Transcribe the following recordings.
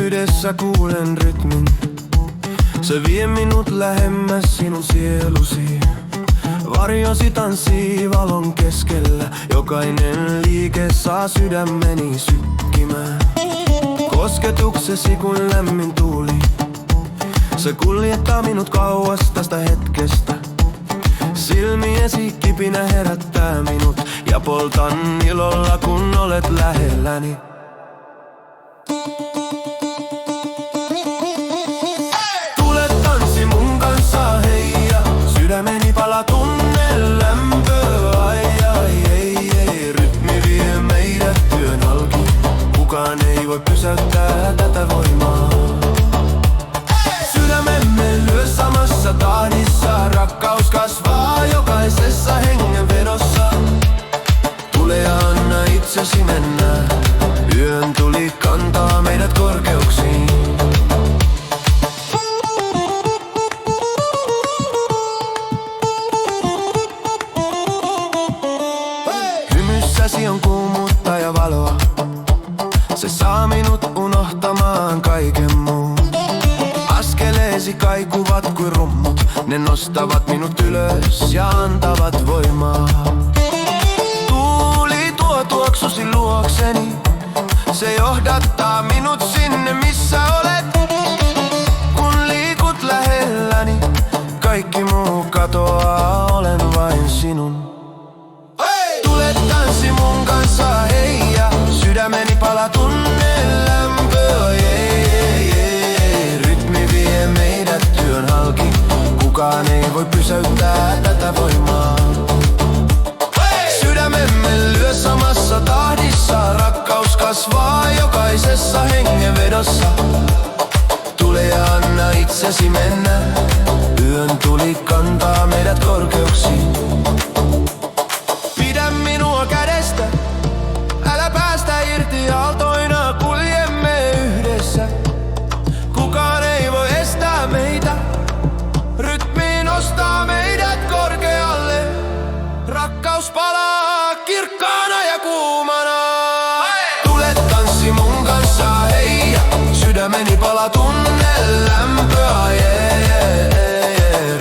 Yhdessä kuulen rytmin, se vie minut lähemmäs sinun sielusi. Varjosi tanssii valon keskellä, jokainen liike saa sydämeni sykkimään. Kosketuksesi kuin lämmin tuuli, se kuljettaa minut kauas tästä hetkestä. Silmiesi kipinä herättää minut, ja poltan ilolla kun olet lähelläni. Tule tanssi mun kanssa, hei ja sydämeni pala, tunne lämpöä, ai ai ei, ei. Rytmi vie meidät työn halki, kukaan ei voi pysäyttää tätä voimaa. Sydämemme lyö samassa tahdissa, rakkaus kasvaa jokaisessa hengenvedossa. Tule ja anna itsesi mennä, yön tuli kantaa meidät korkeuksiin. Hymyssäsi on kuumuutta ja valoa, se saa minut unohtamaan kaiken muun. Askeleesi kaikuvat kuin rummut, ne nostavat minut ylös ja antavat voimaa. Tuuli tuo tuoksusi luokseni, se johdattaa minut sinne missä olet. Kun liikut lähelläni, kaikki muu katoaa, olen vain sinun. Tule tanssi mun kanssa, hei ja sydämeni pala, tunne lämpöä, ei. Rytmi vie meidät työn halki, kukaan ei voi pysäyttää tätä voimaa. Sydämemme lyö samassa tahdissa, rakkaus kasvaa jokaisessa hengenvedossa. Tule ja anna itsesi mennä, yön tuli kantaa meidät korkeuksiin. Pidä minua kädestä, älä päästä irti, aaltoina kuljemme yhdessä. Kukaan ei voi estää meitä, rytmi nostaa meidät korkealle. Rakkaus palaa kirkkaana ja kuumana. Tule tanssi mun kanssa, hei ja sydämeni pala, tunne lämpöä,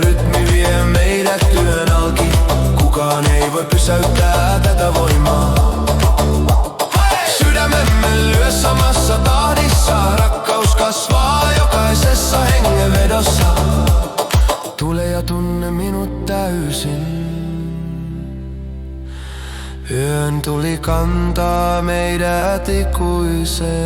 Rytmi vie meidät työn alki, kukaan ei voi pysäyttää tätä voimaa. Sydämemme lyö samassa tahdissa, rakkaus kasvaa jokaisessa hengenvedossa. Tule ja tunne minut täysin, yön tuli kantaa meidät ikuisesti.